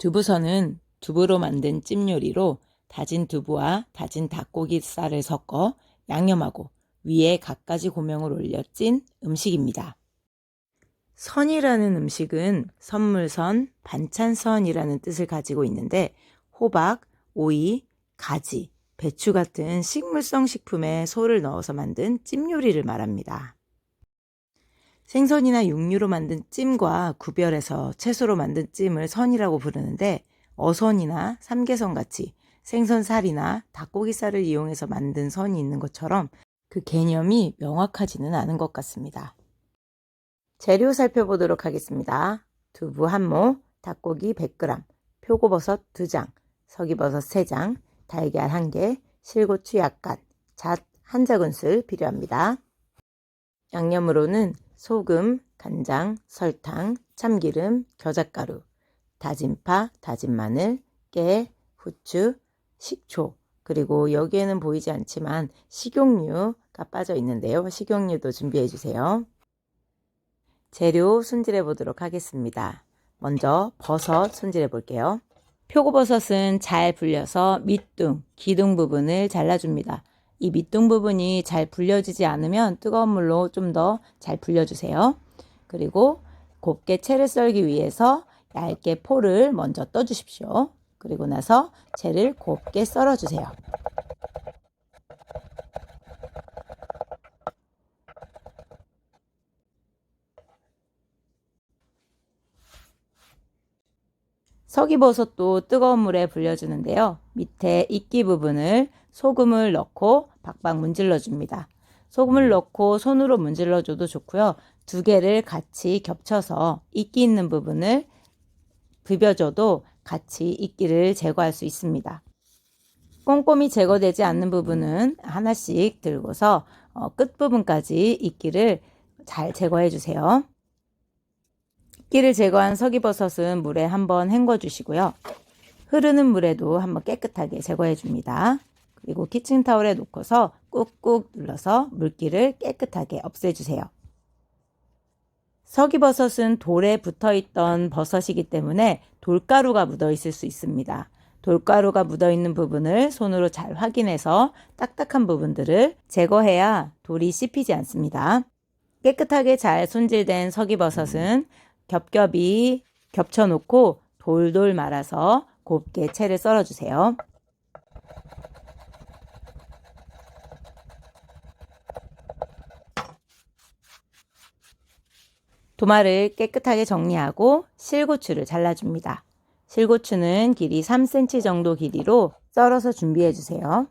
두부선은 두부로 만든 찜 요리로 다진 두부와 다진 닭고기살을 섞어 양념하고 위에 갖가지 고명을 올려 찐 음식입니다. 선이라는 음식은 선물선, 반찬선이라는 뜻을 가지고 있는데 호박, 오이, 가지, 배추 같은 식물성 식품에 소를 넣어서 만든 찜 요리를 말합니다. 생선이나 육류로 만든 찜과 구별해서 채소로 만든 찜을 선이라고 부르는데 어선이나 삼계선 같이 생선살이나 닭고기살을 이용해서 만든 선이 있는 것처럼 그 개념이 명확하지는 않은 것 같습니다. 재료 살펴보도록 하겠습니다. 두부 1모, 닭고기 100g, 표고버섯 2장, 서기버섯 3장, 달걀 1개, 실고추 약간, 잣 1작은술 필요합니다. 양념으로는 소금, 간장, 설탕, 참기름, 겨자가루, 다진 파, 다진 마늘, 깨, 후추, 식초, 그리고 여기에는 보이지 않지만 식용유가 빠져 있는데요. 식용유도 준비해 주세요. 재료 손질해 보도록 하겠습니다. 먼저 버섯 손질해 볼게요. 표고버섯은 잘 불려서 밑둥, 기둥 부분을 잘라줍니다. 이 밑둥 부분이 잘 불려지지 않으면 뜨거운 물로 좀 더 잘 불려주세요. 그리고 곱게 채를 썰기 위해서 얇게 포를 먼저 떠주십시오. 그리고 나서 채를 곱게 썰어주세요. 서기버섯도 뜨거운 물에 불려주는데요. 밑에 이끼 부분을 소금을 넣고 박박 문질러 줍니다. 소금을 넣고 손으로 문질러 줘도 좋고요. 2개를 같이 겹쳐서 이끼 있는 부분을 비벼줘도 같이 이끼를 제거할 수 있습니다. 꼼꼼히 제거되지 않는 부분은 하나씩 들고서 끝부분까지 이끼를 잘 제거해 주세요. 이끼를 제거한 서기버섯은 물에 한번 헹궈 주시고요. 흐르는 물에도 한번 깨끗하게 제거해 줍니다. 그리고 키친타올에 놓고서 꾹꾹 눌러서 물기를 깨끗하게 없애주세요. 서기버섯은 돌에 붙어있던 버섯이기 때문에 돌가루가 묻어 있을 수 있습니다. 돌가루가 묻어 있는 부분을 손으로 잘 확인해서 딱딱한 부분들을 제거해야 돌이 씹히지 않습니다. 깨끗하게 잘 손질된 서기버섯은 겹겹이 겹쳐놓고 돌돌 말아서 곱게 채를 썰어주세요. 도마를 깨끗하게 정리하고 실고추를 잘라줍니다. 실고추는 길이 3cm 정도 길이로 썰어서 준비해 주세요.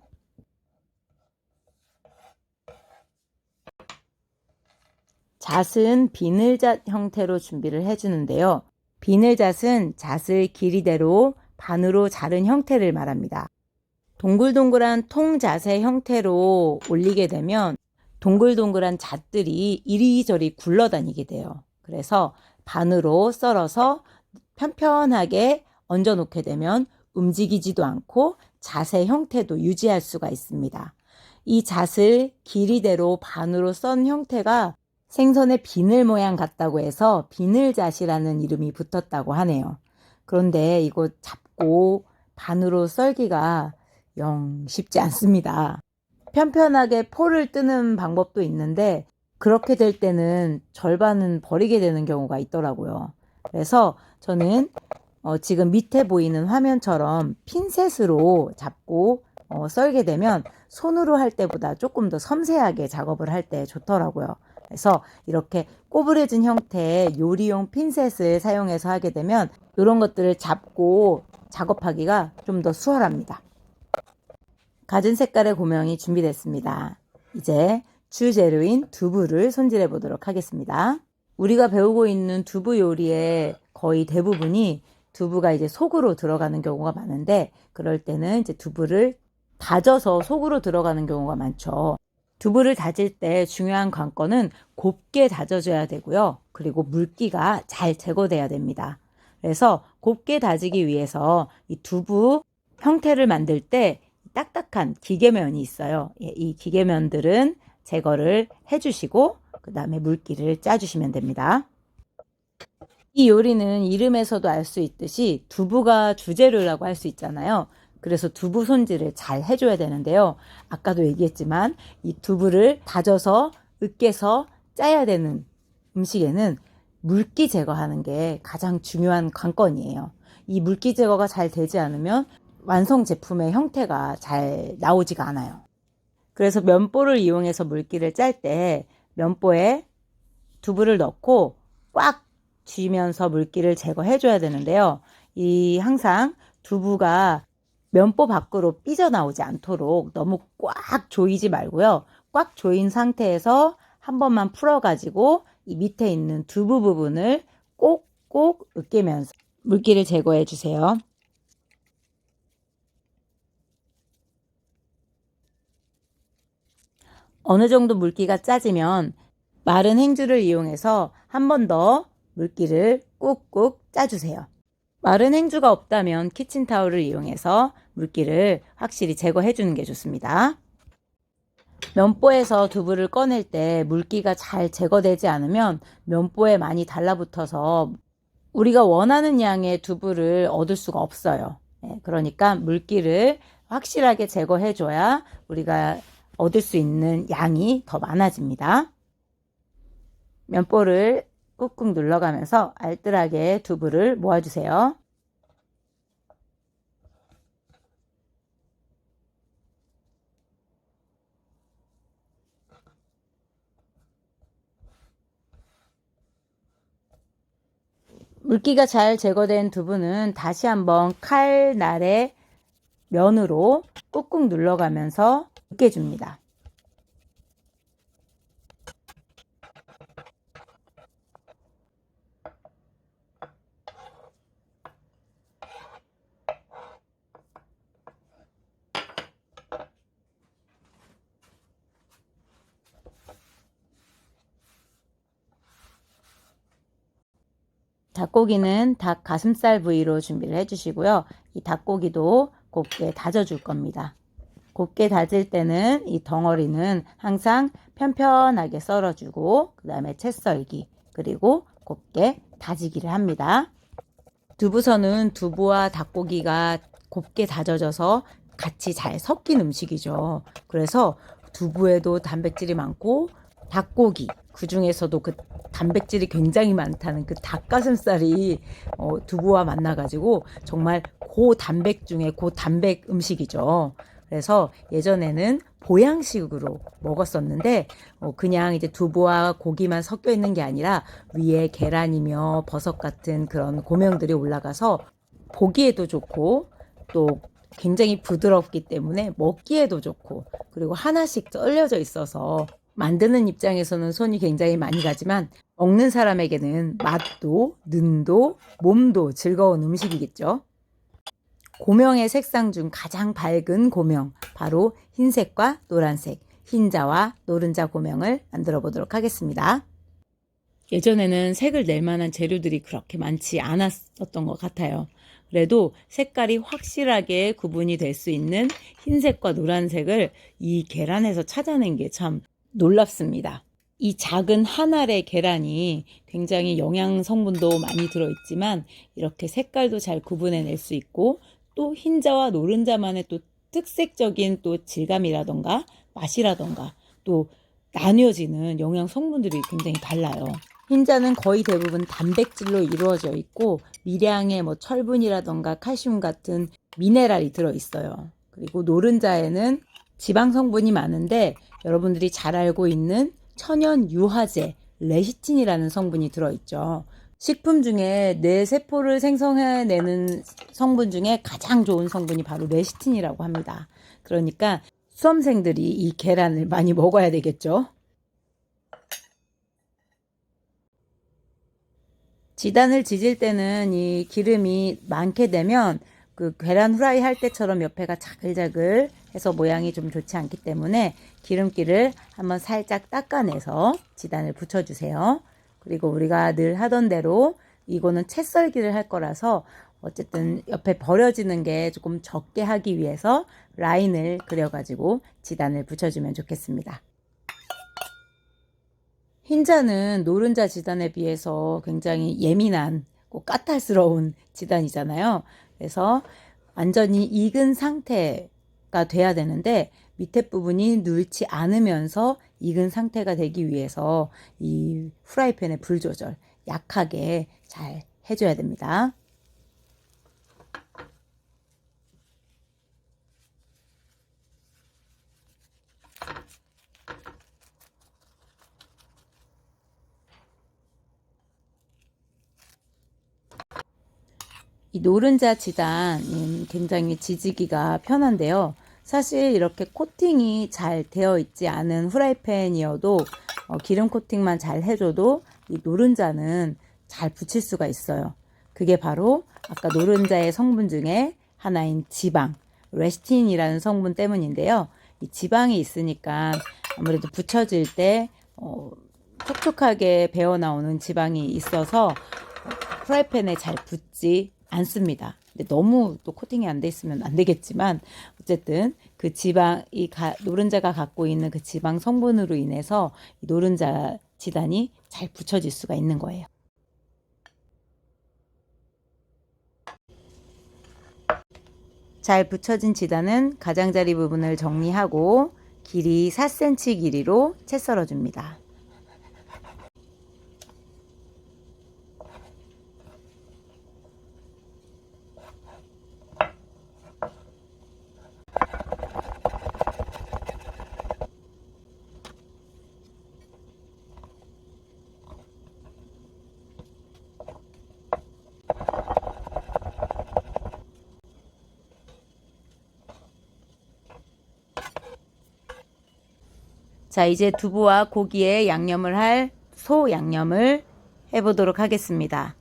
잣은 비늘잣 형태로 준비를 해주는데요. 비늘잣은 잣을 길이대로 반으로 자른 형태를 말합니다. 동글동글한 통잣의 형태로 올리게 되면 동글동글한 잣들이 이리저리 굴러다니게 돼요. 그래서 반으로 썰어서 편편하게 얹어 놓게 되면 움직이지도 않고 잣의 형태도 유지할 수가 있습니다. 이 잣을 길이대로 반으로 썬 형태가 생선의 비늘 모양 같다고 해서 비늘잣이라는 이름이 붙었다고 하네요. 그런데 이거 잡고 반으로 썰기가 영 쉽지 않습니다. 편편하게 포를 뜨는 방법도 있는데 그렇게 될 때는 절반은 버리게 되는 경우가 있더라고요. 그래서 저는 지금 밑에 보이는 화면처럼 핀셋으로 잡고 썰게 되면 손으로 할 때보다 조금 더 섬세하게 작업을 할 때 좋더라고요. 그래서 이렇게 꼬부려진 형태의 요리용 핀셋을 사용해서 하게 되면 이런 것들을 잡고 작업하기가 좀 더 수월합니다. 가진 색깔의 고명이 준비됐습니다. 이제 주재료인 두부를 손질해 보도록 하겠습니다. 우리가 배우고 있는 두부 요리의 거의 대부분이 두부가 이제 속으로 들어가는 경우가 많은데 그럴 때는 이제 두부를 다져서 속으로 들어가는 경우가 많죠. 두부를 다질 때 중요한 관건은 곱게 다져줘야 되고요. 그리고 물기가 잘 제거돼야 됩니다. 그래서 곱게 다지기 위해서 이 두부 형태를 만들 때 딱딱한 기계면이 있어요. 이 기계면들은 제거를 해주시고 그 다음에 물기를 짜주시면 됩니다. 이 요리는 이름에서도 알 수 있듯이 두부가 주재료라고 할 수 있잖아요. 그래서 두부 손질을 잘 해줘야 되는데요. 아까도 얘기했지만 이 두부를 다져서 으깨서 짜야 되는 음식에는 물기 제거하는 게 가장 중요한 관건이에요. 이 물기 제거가 잘 되지 않으면 완성 제품의 형태가 잘 나오지가 않아요. 그래서 면보를 이용해서 물기를 짤 때 면보에 두부를 넣고 꽉 쥐면서 물기를 제거해 줘야 되는데요. 항상 두부가 면보 밖으로 삐져나오지 않도록 너무 꽉 조이지 말고요. 꽉 조인 상태에서 한 번만 풀어가지고 이 밑에 있는 두부 부분을 꼭꼭 으깨면서 물기를 제거해 주세요. 어느 정도 물기가 짜지면 마른 행주를 이용해서 한 번 더 물기를 꾹꾹 짜주세요. 마른 행주가 없다면 키친타올을 이용해서 물기를 확실히 제거해 주는 게 좋습니다. 면보에서 두부를 꺼낼 때 물기가 잘 제거되지 않으면 면보에 많이 달라붙어서 우리가 원하는 양의 두부를 얻을 수가 없어요. 그러니까 물기를 확실하게 제거해 줘야 우리가 얻을 수 있는 양이 더 많아집니다. 면보를 꾹꾹 눌러가면서 알뜰하게 두부를 모아주세요. 물기가 잘 제거된 두부는 다시 한번 칼날에 면으로 꾹꾹 눌러가면서 으깨줍니다. 닭고기는 닭 가슴살 부위로 준비를 해주시고요. 이 닭고기도 곱게 다져줄 겁니다. 곱게 다질 때는 이 덩어리는 항상 편편하게 썰어주고 그 다음에 채 썰기 그리고 곱게 다지기를 합니다. 두부선은 두부와 닭고기가 곱게 다져져서 같이 잘 섞인 음식이죠. 그래서 두부에도 단백질이 많고 닭고기 그 중에서도 그 단백질이 굉장히 많다는 그 닭가슴살이 두부와 만나가지고 정말 고단백 중에 고단백 음식이죠. 그래서 예전에는 보양식으로 먹었었는데 그냥 이제 두부와 고기만 섞여 있는 게 아니라 위에 계란이며 버섯 같은 그런 고명들이 올라가서 보기에도 좋고 또 굉장히 부드럽기 때문에 먹기에도 좋고 그리고 하나씩 썰려져 있어서 만드는 입장에서는 손이 굉장히 많이 가지만 먹는 사람에게는 맛도 눈도 몸도 즐거운 음식이겠죠. 고명의 색상 중 가장 밝은 고명, 바로 흰색과 노란색, 흰자와 노른자 고명을 만들어 보도록 하겠습니다. 예전에는 색을 낼 만한 재료들이 그렇게 많지 않았었던 것 같아요. 그래도 색깔이 확실하게 구분이 될 수 있는 흰색과 노란색을 이 계란에서 찾아낸 게 참 놀랍습니다. 이 작은 한 알의 계란이 굉장히 영양 성분도 많이 들어있지만 이렇게 색깔도 잘 구분해낼 수 있고 또 흰자와 노른자만의 또 특색적인 또 질감이라던가 맛이라던가 또 나뉘어지는 영양 성분들이 굉장히 달라요. 흰자는 거의 대부분 단백질로 이루어져 있고 미량의 철분이라던가 칼슘 같은 미네랄이 들어있어요. 그리고 노른자에는 지방 성분이 많은데 여러분들이 잘 알고 있는 천연 유화제 레시틴이라는 성분이 들어있죠. 식품 중에 뇌 세포를 생성해내는 성분 중에 가장 좋은 성분이 바로 레시틴이라고 합니다. 그러니까 수험생들이 이 계란을 많이 먹어야 되겠죠. 지단을 지질 때는 이 기름이 많게 되면 그 계란 후라이 할 때처럼 옆에가 자글자글 해서 모양이 좀 좋지 않기 때문에 기름기를 한번 살짝 닦아내서 지단을 붙여주세요. 그리고 우리가 늘 하던 대로 이거는 채 썰기를 할 거라서 어쨌든 옆에 버려지는 게 조금 적게 하기 위해서 라인을 그려가지고 지단을 붙여주면 좋겠습니다. 흰자는 노른자 지단에 비해서 굉장히 예민한, 까탈스러운 지단이잖아요. 그래서 완전히 익은 상태가 돼야 되는데 밑에 부분이 눌지 않으면서 익은 상태가 되기 위해서 이 프라이팬의 불 조절 약하게 잘 해줘야 됩니다. 이 노른자 지단은 굉장히 지지기가 편한데요. 사실 이렇게 코팅이 잘 되어 있지 않은 후라이팬이어도 기름 코팅만 잘 해줘도 이 노른자는 잘 붙일 수가 있어요. 그게 바로 아까 노른자의 성분 중에 하나인 지방, 레시틴이라는 성분 때문인데요. 이 지방이 있으니까 아무래도 붙여질 때 촉촉하게 배어 나오는 지방이 있어서 프라이팬에 잘 붙지 않습니다. 근데 너무 또 코팅이 안 돼 있으면 안 되겠지만 어쨌든 그 지방, 노른자가 갖고 있는 그 지방 성분으로 인해서 이 노른자 지단이 잘 붙여질 수가 있는 거예요. 잘 붙여진 지단은 가장자리 부분을 정리하고 길이 4cm 길이로 채 썰어줍니다. 자, 이제 두부와 고기에 양념을 할 소 양념을 해보도록 하겠습니다.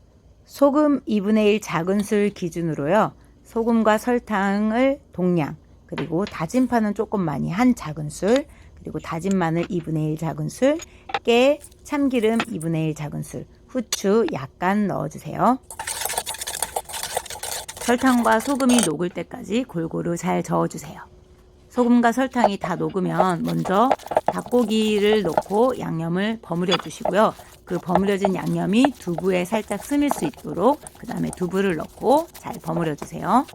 소금 2분의 1 작은술 기준으로요. 소금과 설탕을 동량, 그리고 다진 파는 조금 많이 한 작은술, 그리고 다진 마늘 2분의 1 작은술, 깨, 참기름 2분의 1 작은술, 후추 약간 넣어주세요. 설탕과 소금이 녹을 때까지 골고루 잘 저어주세요. 소금과 설탕이 다 녹으면 먼저 닭고기를 넣고 양념을 버무려 주시고요. 그 버무려진 양념이 두부에 살짝 스밀 수 있도록 그 다음에 두부를 넣고 잘 버무려 주세요.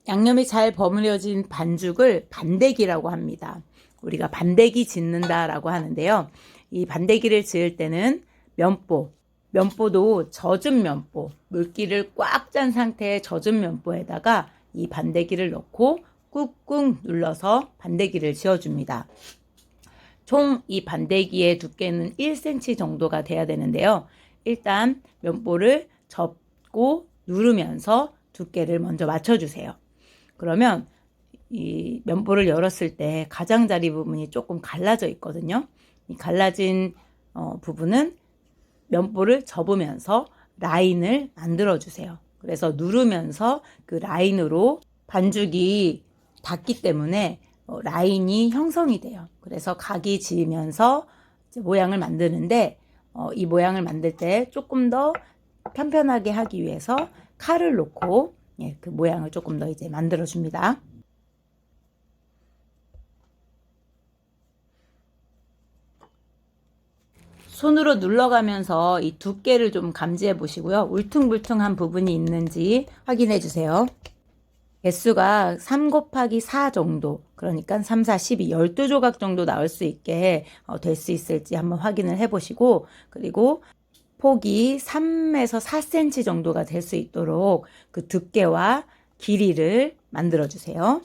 양념이 잘 버무려진 반죽을 반대기라고 합니다. 우리가 반대기 짓는다라고 하는데요. 이 반대기를 지을 때는 면보도 젖은 면보, 물기를 꽉 짠 상태의 젖은 면보에다가 이 반대기를 넣고 꾹꾹 눌러서 반대기를 지어줍니다. 총 이 반대기의 두께는 1cm 정도가 돼야 되는데요. 일단 면보를 접고 누르면서 두께를 먼저 맞춰주세요. 그러면 이 면보를 열었을 때 가장자리 부분이 조금 갈라져 있거든요. 이 갈라진 부분은 면보를 접으면서 라인을 만들어 주세요. 그래서 누르면서 그 라인으로 반죽이 닿기 때문에 라인이 형성이 돼요. 그래서 각이 지으면서 이제 모양을 만드는데 이 모양을 만들 때 조금 더 편편하게 하기 위해서 칼을 놓고 그 모양을 조금 더 이제 만들어 줍니다. 손으로 눌러가면서 이 두께를 좀 감지해 보시고요. 울퉁불퉁한 부분이 있는지 확인해 주세요. 개수가 3 곱하기 4 정도, 그러니까 3, 4, 12, 12조각 정도 나올 수 있게 될 수 있을지 한번 확인을 해 보시고, 그리고 폭이 3에서 4cm 정도가 될 수 있도록 그 두께와 길이를 만들어 주세요.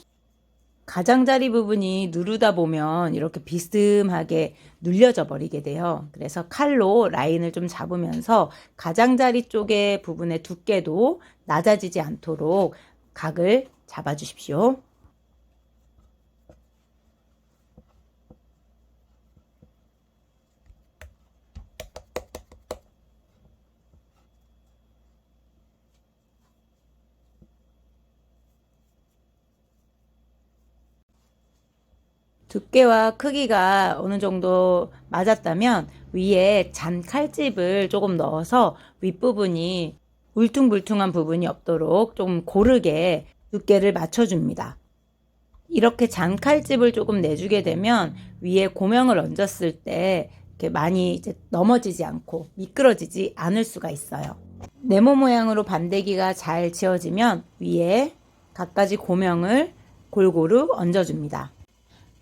가장자리 부분이 누르다 보면 이렇게 비스듬하게 눌려져 버리게 돼요. 그래서 칼로 라인을 좀 잡으면서 가장자리 쪽의 부분의 두께도 낮아지지 않도록 각을 잡아 주십시오. 두께와 크기가 어느 정도 맞았다면 위에 잔 칼집을 조금 넣어서 윗부분이 울퉁불퉁한 부분이 없도록 좀 고르게 두께를 맞춰줍니다. 이렇게 잔칼집을 조금 내주게 되면 위에 고명을 얹었을 때 이렇게 많이 이제 넘어지지 않고 미끄러지지 않을 수가 있어요. 네모 모양으로 반대기가 잘 지어지면 위에 갖가지 고명을 골고루 얹어줍니다.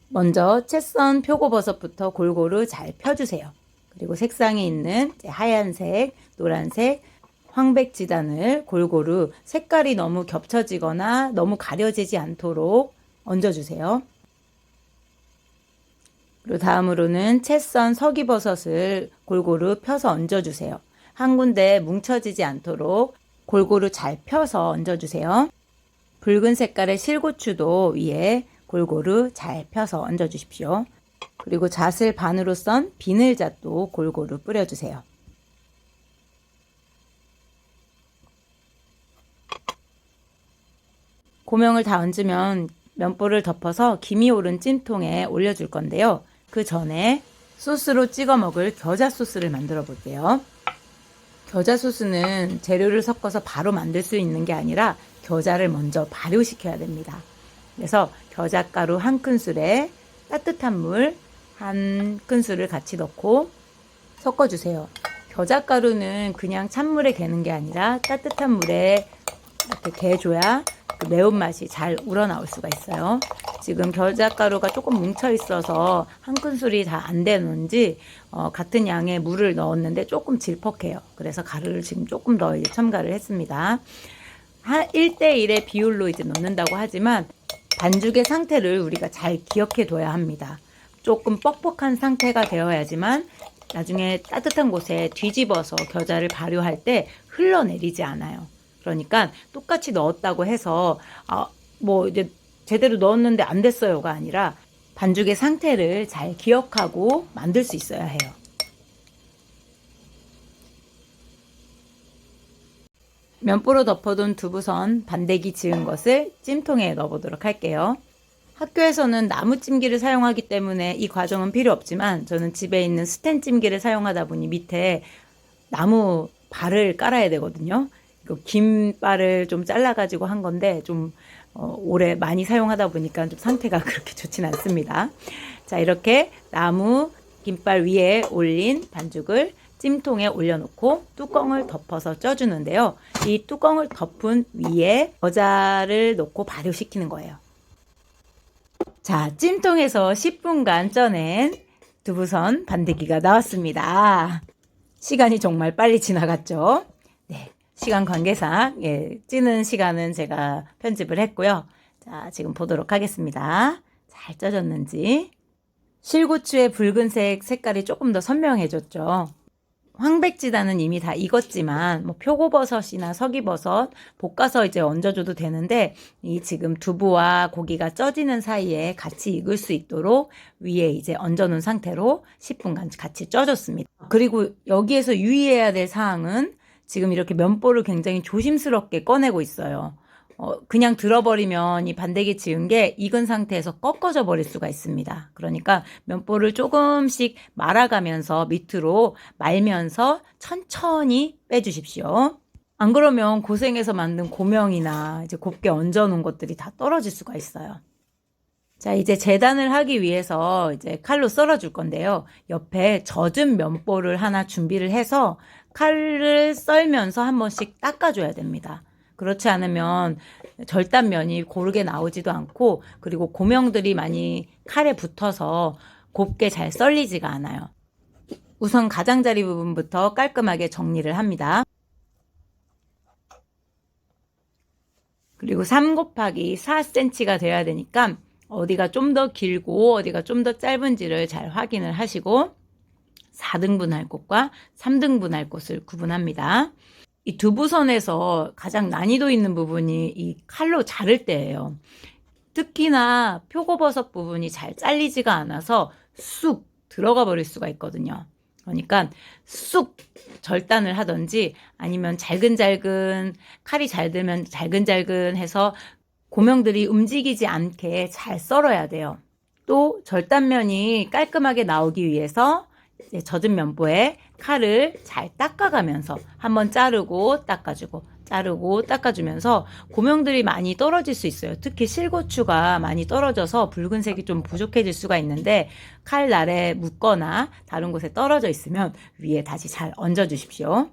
먼저 채썬 표고버섯부터 골고루 잘 펴주세요. 그리고 색상이 있는 하얀색, 노란색, 황백지단을 골고루 색깔이 너무 겹쳐지거나 너무 가려지지 않도록 얹어주세요. 그리고 다음으로는 채썬 서기버섯을 골고루 펴서 얹어주세요. 한 군데 뭉쳐지지 않도록 골고루 잘 펴서 얹어주세요. 붉은 색깔의 실고추도 위에 골고루 잘 펴서 얹어주십시오. 그리고 잣을 반으로 썬 비늘잣도 골고루 뿌려주세요. 고명을 다 얹으면 면보를 덮어서 김이 오른 찜통에 올려줄 건데요. 그 전에 소스로 찍어 먹을 겨자 소스를 만들어 볼게요. 겨자 소스는 재료를 섞어서 바로 만들 수 있는 게 아니라 겨자를 먼저 발효시켜야 됩니다. 그래서 겨자가루 1큰술에 따뜻한 물 1큰술을 같이 넣고 섞어주세요. 겨자가루는 그냥 찬물에 개는 게 아니라 따뜻한 물에 이렇게 개줘야 그 매운맛이 잘 우러나올 수가 있어요. 지금 겨자가루가 조금 뭉쳐 있어서 1큰술이 다 안 되는지 같은 양의 물을 넣었는데 조금 질퍽해요. 그래서 가루를 지금 조금 더 이제 첨가를 했습니다. 1대1의 비율로 이제 넣는다고 하지만 반죽의 상태를 우리가 잘 기억해 둬야 합니다. 조금 뻑뻑한 상태가 되어야지만 나중에 따뜻한 곳에 뒤집어서 겨자를 발효할 때 흘러내리지 않아요. 그러니까 똑같이 넣었다고 해서 뭐 이제 제대로 넣었는데 안 됐어요가 아니라 반죽의 상태를 잘 기억하고 만들 수 있어야 해요. 면보로 덮어둔 두부선 반대기 지은 것을 찜통에 넣어보도록 할게요. 학교에서는 나무 찜기를 사용하기 때문에 이 과정은 필요 없지만 저는 집에 있는 스텐 찜기를 사용하다 보니 밑에 나무 발을 깔아야 되거든요. 긴 발을 좀 잘라가지고 한 건데 좀 오래 많이 사용하다 보니까 좀 상태가 그렇게 좋진 않습니다. 자, 이렇게 나무 긴발 위에 올린 반죽을 찜통에 올려놓고 뚜껑을 덮어서 쪄주는데요. 이 뚜껑을 덮은 위에 겨자를 넣고 발효시키는 거예요. 자, 찜통에서 10분간 쪄낸 두부선 반대기가 나왔습니다. 시간이 정말 빨리 지나갔죠? 네, 시간 관계상 찌는 시간은 제가 편집을 했고요. 자, 지금 보도록 하겠습니다. 잘 쪄졌는지. 실고추의 붉은색 색깔이 조금 더 선명해졌죠. 황백지단은 이미 다 익었지만 뭐 표고버섯이나 서기버섯 볶아서 이제 얹어줘도 되는데 이 지금 두부와 고기가 쪄지는 사이에 같이 익을 수 있도록 위에 이제 얹어놓은 상태로 10분간 같이 쪄줬습니다. 그리고 여기에서 유의해야 될 사항은 지금 이렇게 면보를 굉장히 조심스럽게 꺼내고 있어요. 그냥 들어버리면 이 반대기 지은 게 익은 상태에서 꺾어져 버릴 수가 있습니다. 그러니까 면보를 조금씩 말아가면서 밑으로 말면서 천천히 빼주십시오. 안 그러면 고생해서 만든 고명이나 이제 곱게 얹어 놓은 것들이 다 떨어질 수가 있어요. 자, 이제 재단을 하기 위해서 이제 칼로 썰어줄 건데요. 옆에 젖은 면보를 하나 준비를 해서 칼을 썰면서 한 번씩 닦아줘야 됩니다. 그렇지 않으면 절단면이 고르게 나오지도 않고 그리고 고명들이 많이 칼에 붙어서 곱게 잘 썰리지가 않아요. 우선 가장자리 부분부터 깔끔하게 정리를 합니다. 그리고 3 곱하기 4cm가 돼야 되니까 어디가 좀 더 길고 어디가 좀 더 짧은지를 잘 확인을 하시고 4등분 할 곳과 3등분 할 곳을 구분합니다. 이 두부선에서 가장 난이도 있는 부분이 이 칼로 자를 때예요. 특히나 표고버섯 부분이 잘 잘리지가 않아서 쑥 들어가 버릴 수가 있거든요. 그러니까 쑥 절단을 하든지 아니면 잘근잘근 칼이 잘 들면 잘근잘근 해서 고명들이 움직이지 않게 잘 썰어야 돼요. 또 절단면이 깔끔하게 나오기 위해서 젖은 면보에 칼을 잘 닦아가면서 한번 자르고 닦아주고 자르고 닦아주면서 고명들이 많이 떨어질 수 있어요. 특히 실고추가 많이 떨어져서 붉은색이 좀 부족해질 수가 있는데 칼날에 묻거나 다른 곳에 떨어져 있으면 위에 다시 잘 얹어 주십시오.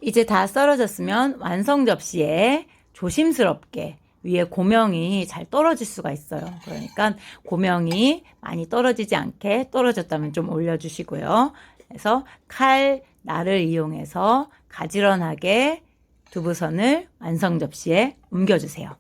이제 다 썰어졌으면 완성 접시에 조심스럽게 위에 고명이 잘 떨어질 수가 있어요. 그러니까 고명이 많이 떨어지지 않게 떨어졌다면 좀 올려주시고요. 그래서 칼, 날을 이용해서 가지런하게 두부선을 완성 접시에 옮겨주세요.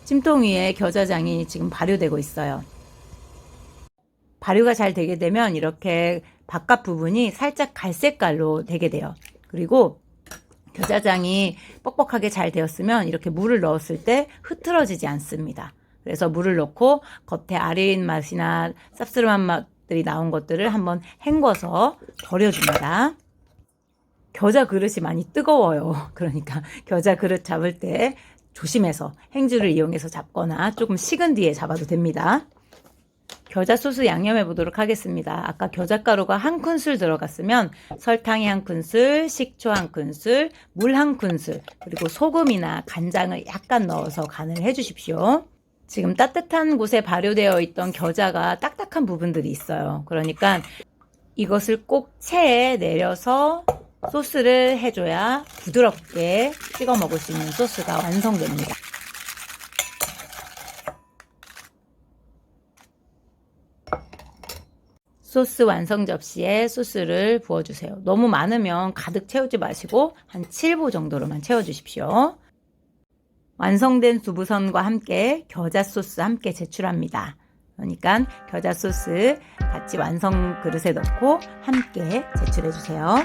찜통 위에 겨자장이 지금 발효되고 있어요. 발효가 잘 되게 되면 이렇게 바깥 부분이 살짝 갈색깔로 되게 돼요. 그리고 겨자장이 뻑뻑하게 잘 되었으면 이렇게 물을 넣었을 때 흐트러지지 않습니다. 그래서 물을 넣고 겉에 아린 맛이나 쌉스름한 맛들이 나온 것들을 한번 헹궈서 버려줍니다. 겨자 그릇이 많이 뜨거워요. 그러니까 겨자 그릇 잡을 때 조심해서 행주를 이용해서 잡거나 조금 식은 뒤에 잡아도 됩니다. 겨자 소스 양념해 보도록 하겠습니다. 아까 겨자가루가 1큰술 들어갔으면 설탕이 1큰술, 식초 1큰술, 물 1큰술, 그리고 소금이나 간장을 약간 넣어서 간을 해 주십시오. 지금 따뜻한 곳에 발효되어 있던 겨자가 딱딱한 부분들이 있어요. 그러니까 이것을 꼭 체에 내려서 소스를 해줘야 부드럽게 찍어 먹을 수 있는 소스가 완성됩니다. 소스 완성 접시에 소스를 부어주세요. 너무 많으면 가득 채우지 마시고 한 7부 정도로만 채워주십시오. 완성된 두부선과 함께 겨자 소스 함께 제출합니다. 그러니까 겨자 소스 같이 완성 그릇에 넣고 함께 제출해 주세요.